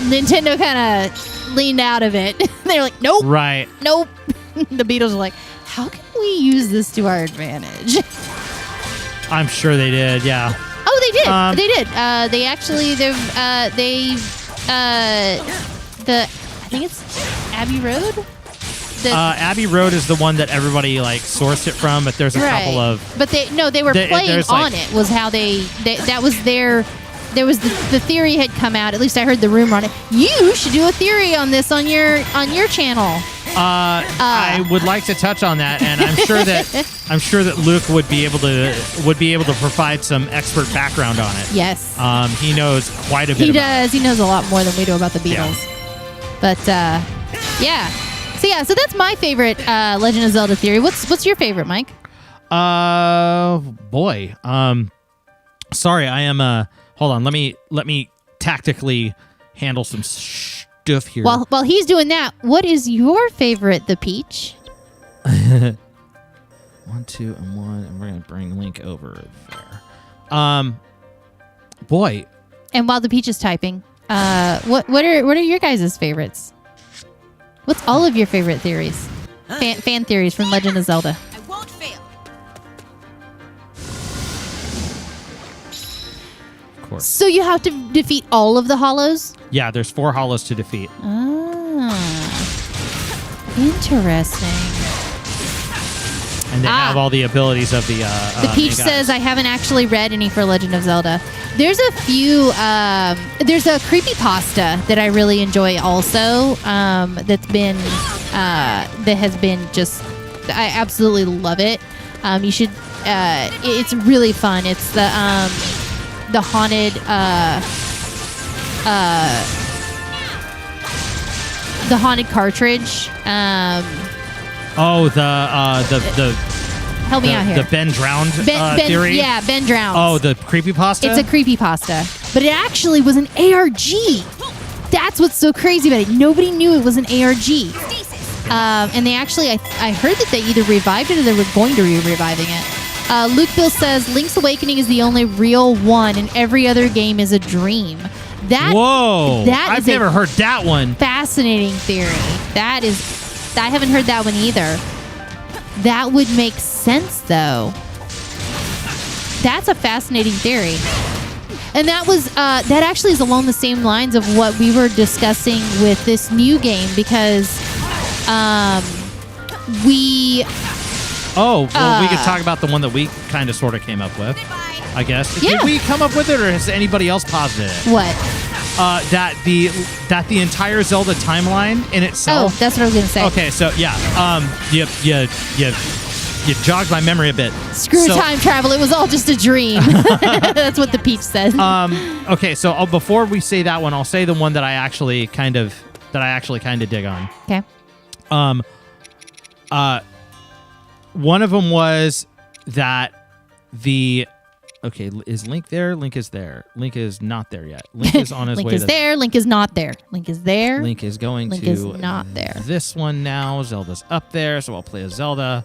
Nintendo kind of leaned out of it. They're like, nope, Right. nope. The Beatles are like, how can we use this to our advantage? I'm sure they did. Yeah. Oh, they did. They did. They actually, I think it's Abbey Road. Abbey Road is the one that everybody like sourced it from, but there's a couple of. But they were playing on it. Was how that was their. There was the theory had come out. At least I heard the rumor on it. You should do a theory on this on your channel. I would like to touch on that, and I'm sure that Luke would be able to provide some expert background on it. Yes. He knows quite a bit. He does. He knows a lot more than we do about the Beatles. Yeah. But yeah. So that's my favorite Legend of Zelda theory. What's your favorite, Mike? Boy. Sorry, I am. Hold on. Let me tactically handle some stuff here. While he's doing that, what is your favorite, the Peach? 1, 2, and 1, and we're gonna bring Link over there. Boy. And while the Peach is typing, what are your guys' favorites? What's all of your favorite theories? Fan theories from Legend of Zelda. I won't fail. Of course. So you have to defeat all of the hollows? Yeah, there's 4 hollows to defeat. Interesting. And they have all the abilities of the Peach says, I haven't actually read any for Legend of Zelda. There's a few, there's a creepypasta that I really enjoy also, that's been, that has been just, I absolutely love it. You should, it's really fun. It's the haunted, the haunted cartridge. Help me out here. The Ben Drowned theory? Yeah, Ben Drowned. Oh, the creepypasta? It's a creepypasta. But it actually was an ARG. That's what's so crazy about it. Nobody knew it was an ARG. And they actually, I heard that they either revived it or they were going to be reviving it. Luke Bill says, Link's Awakening is the only real one and every other game is a dream. Whoa! I've never heard that one. Fascinating theory. I haven't heard that one either. That would make sense, though. That's a fascinating theory. And that was that actually is along the same lines of what we were discussing with this new game because we... Oh, well, we could talk about the one that we kind of sort of came up with, I guess. Yeah. Did we come up with it, or has anybody else posited it? What? That the entire Zelda timeline in itself. Oh, that's what I was going to say. Okay, so yeah, you jogged my memory a bit. Screw time travel. It was all just a dream. That's what the Peach said. Okay, so before we say that one, I'll say the one that I actually kind of dig on. Okay. One of them was that okay, is Link there? Link is there. Link is not there yet. Link is on his Link way is to... there. Link is not there. Link is there. Link is going Link to... is not there. This one now. Zelda's up there, so I'll play as Zelda.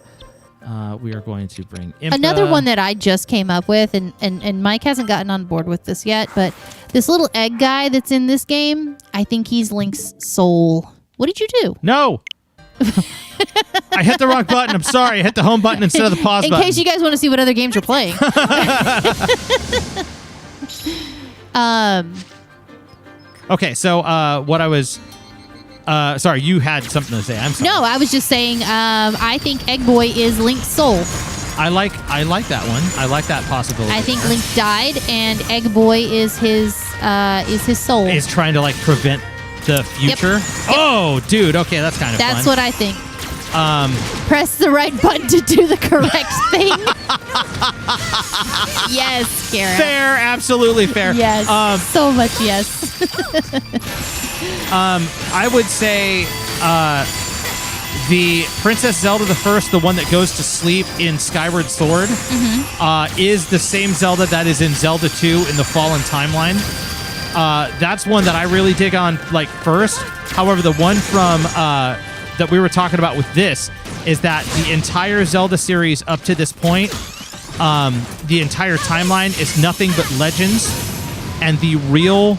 We are going to bring Impa. Another one that I just came up with, and Mike hasn't gotten on board with this yet, but this little egg guy that's in this game, I think he's Link's soul. What did you do? No! I hit the wrong button. I'm sorry. I hit the home button instead of the pause button. In case you guys want to see what other games you're playing. Okay, so what I was... sorry, you had something to say. I'm sorry. No, I was just saying I think Egg Boy is Link's soul. I like that one. I like that possibility. I think Link died, and Egg Boy is his soul. Is trying to like prevent the future. Yep. Oh, dude. Okay, that's kind of fun. That's what I think. Press the right button to do the correct thing. Yes, Kara. Fair, absolutely fair. Yes, so much yes. I would say the Princess Zelda the First, the one that goes to sleep in Skyward Sword, is the same Zelda that is in Zelda 2 in the Fallen Timeline. That's one that I really dig on, like, first. However, the one from that we were talking about with this is that the entire Zelda series up to this point, the entire timeline is nothing but legends, and the real...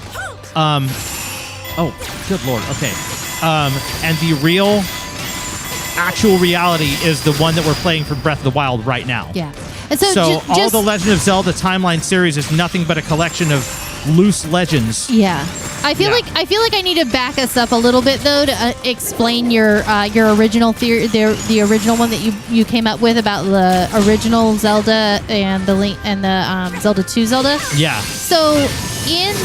oh, good lord, okay. And the real actual reality is the one that we're playing for Breath of the Wild right now. Yeah. And so all the Legend of Zelda timeline series is nothing but a collection of loose legends. Yeah. I feel like I need to back us up a little bit though to explain your original theory, the original one that you came up with about the original Zelda and the Link and the Zelda 2 Zelda. Yeah. So in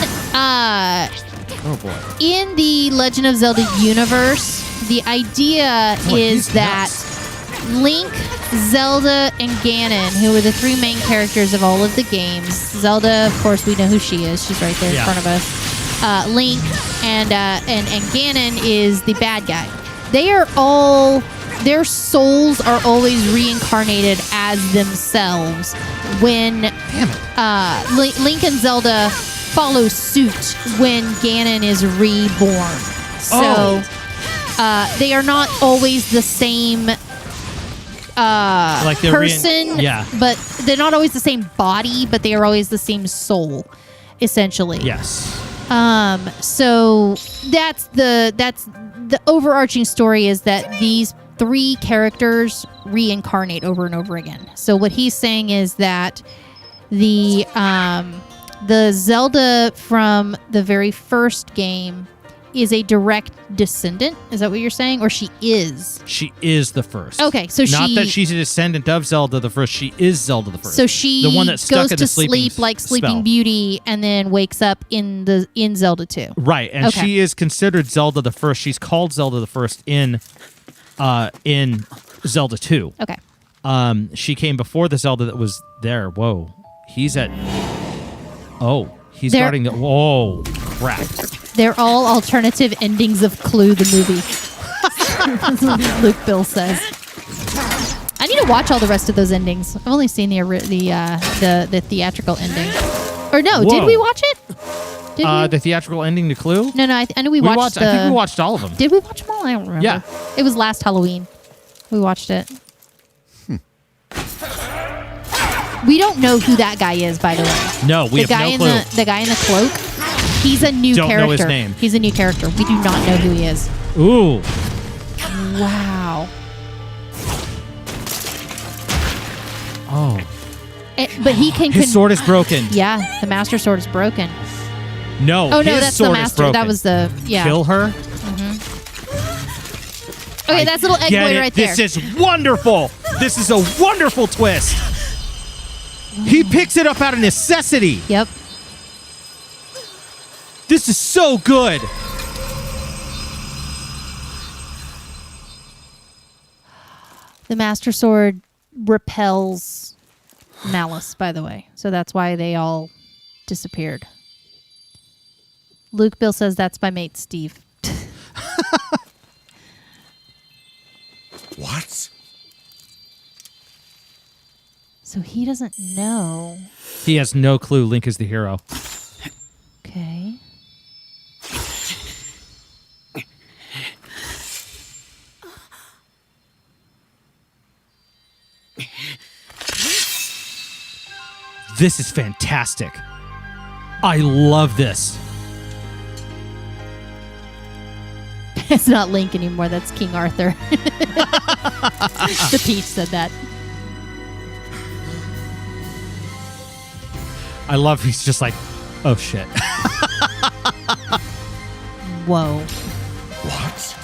oh boy. In the Legend of Zelda universe, the idea is that Link, Zelda, and Ganon, who are the three main characters of all of the games. Zelda, of course, we know who she is. She's right there in front of us. Link and Ganon is the bad guy. They are all... Their souls are always reincarnated as themselves when Link and Zelda follow suit when Ganon is reborn. So they are not always the same like person, but they're not always the same body, but they are always the same soul, essentially. Yes. So that's the overarching story is that these three characters reincarnate over and over again. So what he's saying is that the The Zelda from the very first game is a direct descendant. Is that what you're saying? Or she is? She is the first. Okay, so Not she... that she's a descendant of Zelda the first. She is Zelda the first. So she the one that stuck goes in to the sleeping sleep like Sleeping spell. Beauty and then wakes up in Zelda 2. Right, and Okay. she is considered Zelda the first. She's called Zelda the first in Zelda 2. Okay. She came before the Zelda that was there. Whoa. He's at... Oh, he's There- guarding the... Whoa, crap. They're all alternative endings of Clue the movie. That's what Luke Bill says. I need to watch all the rest of those endings. I've only seen the theatrical ending. Or no, did Whoa. we watch it? Did we? The theatrical ending to Clue? No, I know we watched the... I think we watched all of them. Did we watch them all? I don't remember. Yeah. It was last Halloween. We watched it. We don't know who that guy is, by the way. No, we the have guy no clue. The guy in the cloak. He's a new Don't character. know his name. He's a new character. We do not know who he is. Ooh. Wow. Oh. But he can. His sword is broken. Yeah, the Master Sword is broken. No, Oh no, his that's the sword is Master. broken. That was the Kill her? Okay, that's little egg Get boy it. right there. This is wonderful. This is a wonderful twist. He picks it up out of necessity. Yep. This is so good. The Master Sword repels malice, by the way. So that's why they all disappeared. Luke Bill says that's my mate Steve. What? So he doesn't know. He has no clue Link is the hero. Okay. This is fantastic. I love this. It's not Link anymore. That's King Arthur. The Peach said that. I love he's just like, oh shit. Whoa. What?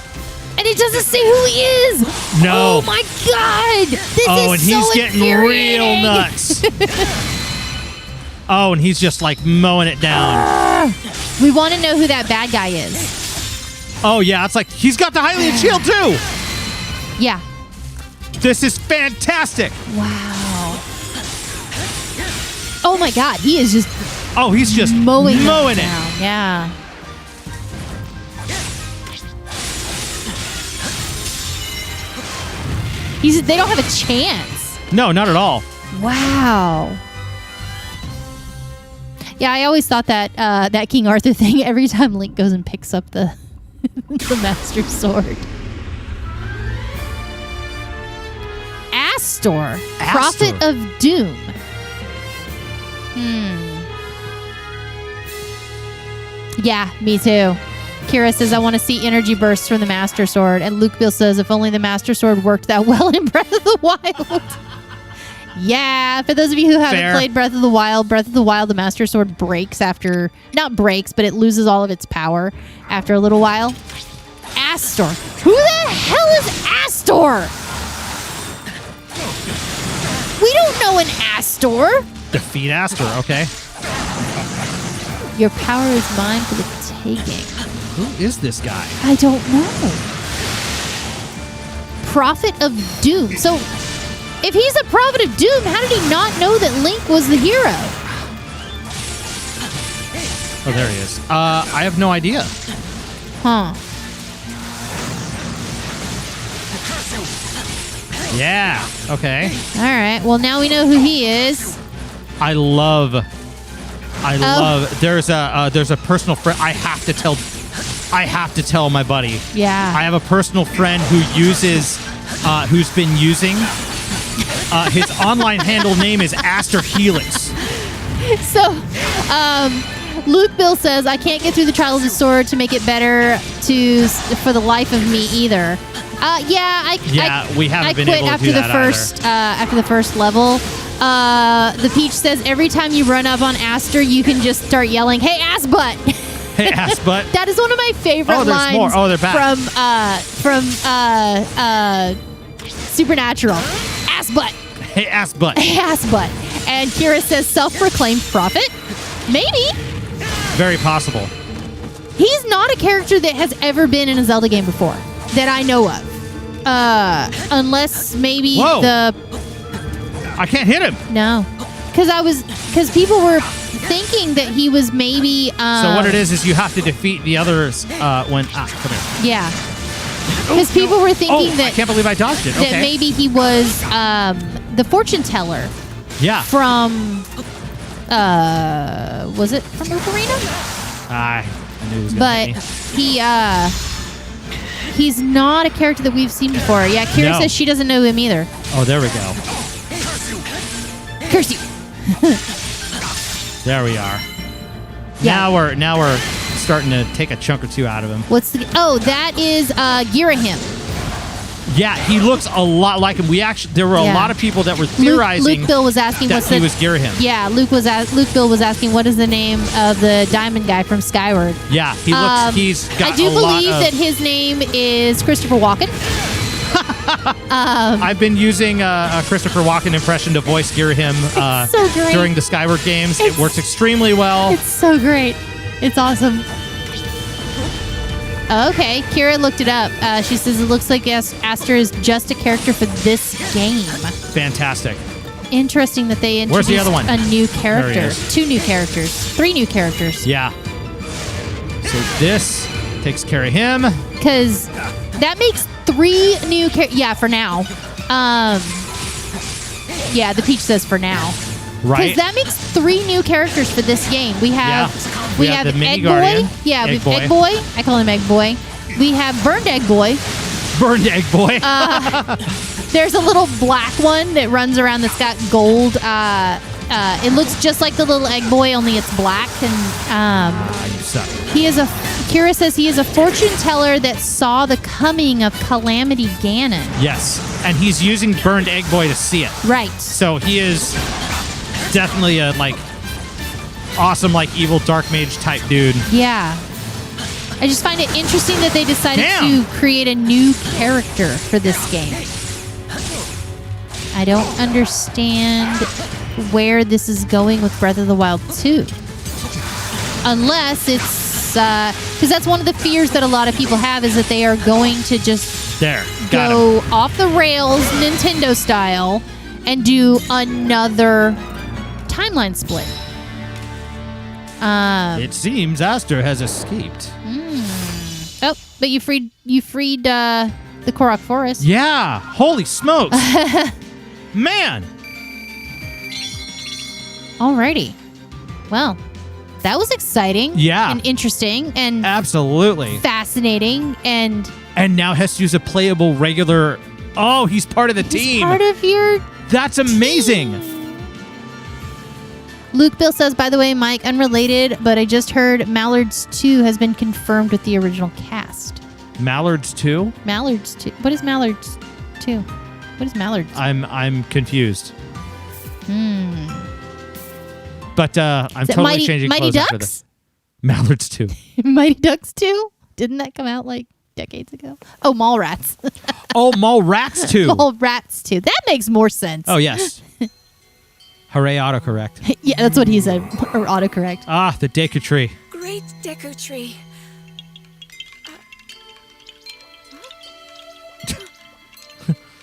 And it doesn't say who he is. No. Oh my god. This Oh, and is so he's getting real infuriating. nuts. Oh, and he's just like mowing it down. We want to know who that bad guy is. Oh yeah, it's like he's got the Hylian shield too. Yeah. This is fantastic. Wow. Oh my god, he is just Oh, he's just mowing them it. down. Yeah. They don't have a chance. No, not at all. Wow. Yeah, I always thought that that King Arthur thing every time Link goes and picks up the the Master Sword. Astor, Prophet of Doom. Yeah, me too. Kira says, I want to see energy bursts from the Master Sword. And Luke Bill says, if only the Master Sword worked that well in Breath of the Wild. Yeah, for those of you who haven't Fair. played Breath of the Wild, the Master Sword breaks after, not breaks, but it loses all of its power after a little while. Astor. Who the hell is Astor? We don't know an Astor. Defeat Astor, okay. Your power is mine for the taking. Who is this guy? I don't know. Prophet of Doom. So, if he's a Prophet of Doom, how did he not know that Link was the hero? Oh, there he is. I have no idea. Huh. Yeah. Okay. All right. Well, now we know who he is. I love. There's a personal friend. I have to tell my buddy. Yeah. I have a personal friend who uses, who's been using. His online handle name is Astor Helix. So, Luke Bill says, I can't get through the Trial of the Sword to make it better for the life of me either. We haven't been quit able to after do the that first after the first level. The Peach says every time you run up on Aster, you can just start yelling, "Hey, ass butt!" Hey, ass butt. That is one of my favorite Oh, there's lines. more. Oh, they're back. From Supernatural. Ass butt. Hey, ass butt. Hey, ass butt. And Kira says self-proclaimed prophet. Maybe. Very possible. He's not a character that has ever been in a Zelda game before that I know of. Unless maybe Whoa. the I can't hit him. no, because people were thinking that he was maybe. So what it is you have to defeat the others when come here. Yeah, because people were thinking I that can't believe I dodged it. that Okay. maybe he was the fortune teller Yeah. from. Was it from Ocarina? I knew he was gonna But hit me. he's not a character that we've seen before. Yeah, Kira No. says she doesn't know him either. Oh, there we go. Curse you. There we are. Yeah. Now we're starting to take a chunk or two out of him. What's the? Oh, that is Girahim. Yeah, he looks a lot like him. There were a Yeah. lot of people that were theorizing Luke Bill was asking that what's he the. was Girahim. Yeah, Luke Bill was asking what is the name of the diamond guy from Skyward. Yeah, he looks. He's got I do a lot believe of. that his name is Christopher Walken. I've been using a Christopher Walken impression to voice Girahim so great. during the Skyward games. It works extremely well. It's so great. It's awesome. Okay, Kira looked it up. She says it looks like Aster is just a character for this game. Fantastic. Interesting that they Where's introduced the other one? a new There he character. is. 2 new characters. 3 new characters. Yeah. So this takes care of him. Because that makes 3 new characters. Yeah, for now. Yeah, the Peach says for now. Right. Because that makes 3 new characters for this game. We have We have the mini Egg guardian. Boy. Yeah, we Egg have Egg Boy. I call him Egg Boy. We have Burned Egg Boy. Burned Egg Boy. There's a little black one that runs around that's got gold. It looks just like the little Egg Boy, only it's black. And You suck. Kira says he is a fortune teller that saw the coming of Calamity Ganon. Yes. And he's using Burned Egg Boy to see it. Right. So he is definitely a awesome evil dark mage type dude. Yeah. I just find it interesting that they decided Damn. to create a new character for this game. I don't understand where this is going with Breath of the Wild 2. Unless it's because that's one of the fears that a lot of people have is that they are going to just There. Got go him. off the rails Nintendo style and do another timeline split. It seems Aster has escaped. Oh, but you freed the Korok Forest. Yeah. Holy smokes. Man. Alrighty. Well, that was exciting. Yeah. And interesting and Absolutely. fascinating and And now Hestu's a playable regular. Oh, he's part of the he's team. part of your That's amazing. Luke Bill says, by the way, Mike, unrelated, but I just heard Mallards 2 has been confirmed with the original cast. Mallards too? Mallards 2. What is Mallards 2? What is Mallards? I'm confused. But I'm Is it totally changing Mighty clothes after Ducks? this. Mallards too. Mighty Ducks 2? Didn't that come out like decades ago? Oh, Mallrats. Oh, Mallrats too. Mallrats 2. That makes more sense. Oh yes. Hooray! Autocorrect. Yeah, that's what he said. Or autocorrect. Ah, the Deku Tree. Great Deco Tree.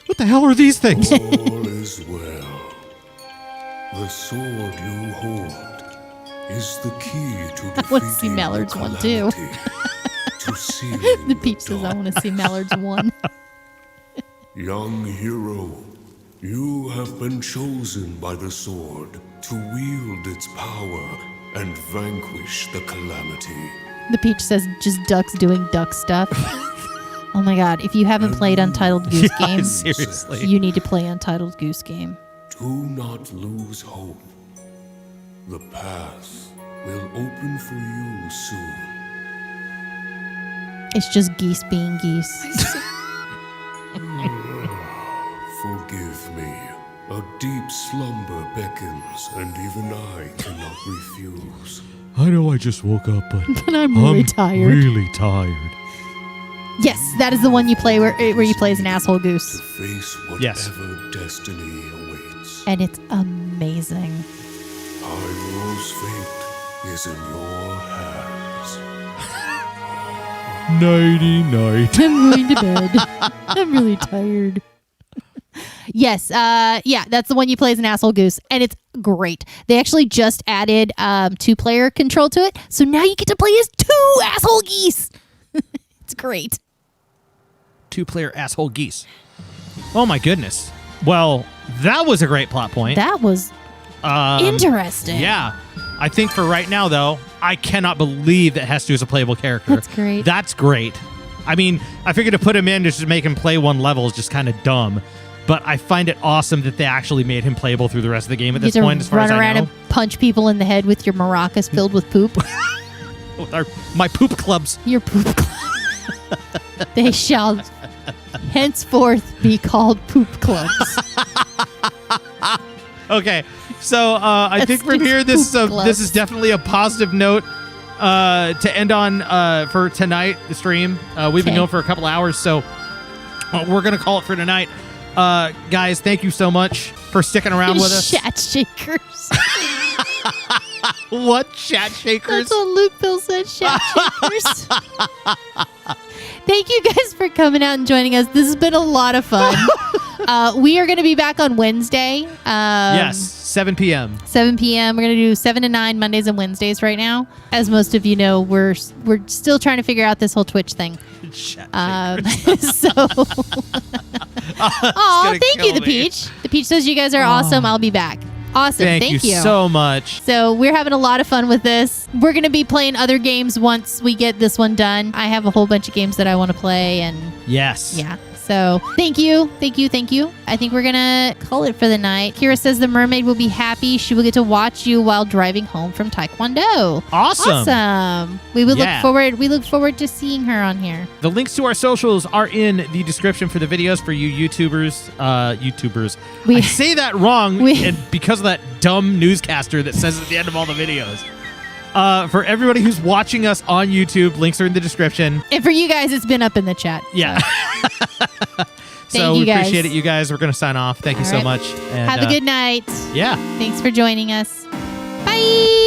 What the hell are these things? All is well. The sword you hold is the key to I want to see defeating Mallards the 1 too. Calamity, to sealing The Peach says, I want to see Mallards 1. Young hero, you have been chosen by the sword to wield its power and vanquish the Calamity. The Peach says, just ducks doing duck stuff. Oh my god, if you haven't played Untitled Goose Yeah, Game, seriously. you need to play Untitled Goose Game. Do not lose hope. The path will open for you soon. It's just geese being geese. Forgive me. A deep slumber beckons, and even I cannot refuse. I know I just woke up, but I'm really tired. Really tired. Yes, that is the one you play where you play as an asshole goose. To face whatever Yes. destiny awaits. And it's amazing. Hyrule's fate is in your hands. Nighty-night. I'm going to bed. I'm really tired. Yes, yeah, that's the one you play as an asshole goose, and it's great. They actually just added 2-player control to it, so now you get to play as 2 asshole geese. It's great. 2-player asshole geese. Oh my goodness. Well, that was a great plot point. That was interesting. Yeah. I think for right now, though, I cannot believe that Hestu is a playable character. That's great. That's great. I mean, I figured to put him in just to make him play one level is just kind of dumb. But I find it awesome that they actually made him playable through the rest of the game at this point, as far as I know. Run around and punch people in the head with your maracas filled with poop. My poop clubs. Your poop club. They shall henceforth be called poop clubs. Okay, so I think from here, this is definitely a positive note to end on for tonight, the stream. We've been going for a couple hours, so we're going to call it for tonight. Guys, thank you so much for sticking around with us. Chat shakers. What? Chat shakers? That's what Luke Bill said, chat shakers. Thank you guys for coming out and joining us. This has been a lot of fun. We are going to be back on Wednesday. Yes, 7 p.m. 7 p.m. We're going to do 7 to 9 Mondays and Wednesdays right now. As most of you know, we're still trying to figure out this whole Twitch thing. So, oh, thank you, the Peach. The Peach says you guys are awesome. I'll be back. Awesome. Thank you so much. So we're having a lot of fun with this. We're going to be playing other games once we get this one done. I have a whole bunch of games that I want to play, and yes. Yeah. So thank you. I think we're going to call it for the night. Kira says the mermaid will be happy. She will get to watch you while driving home from Taekwondo. Awesome. We look forward to seeing her on here. The links to our socials are in the description for the videos for you YouTubers. I say that wrong and because of that dumb newscaster that says at the end of all the videos. For everybody who's watching us on YouTube, links are in the description. And for you guys, it's been up in the chat. Yeah. So we appreciate it, you guys. We're going to sign off. Thank you so much. And, have a good night. Yeah. Thanks for joining us. Bye.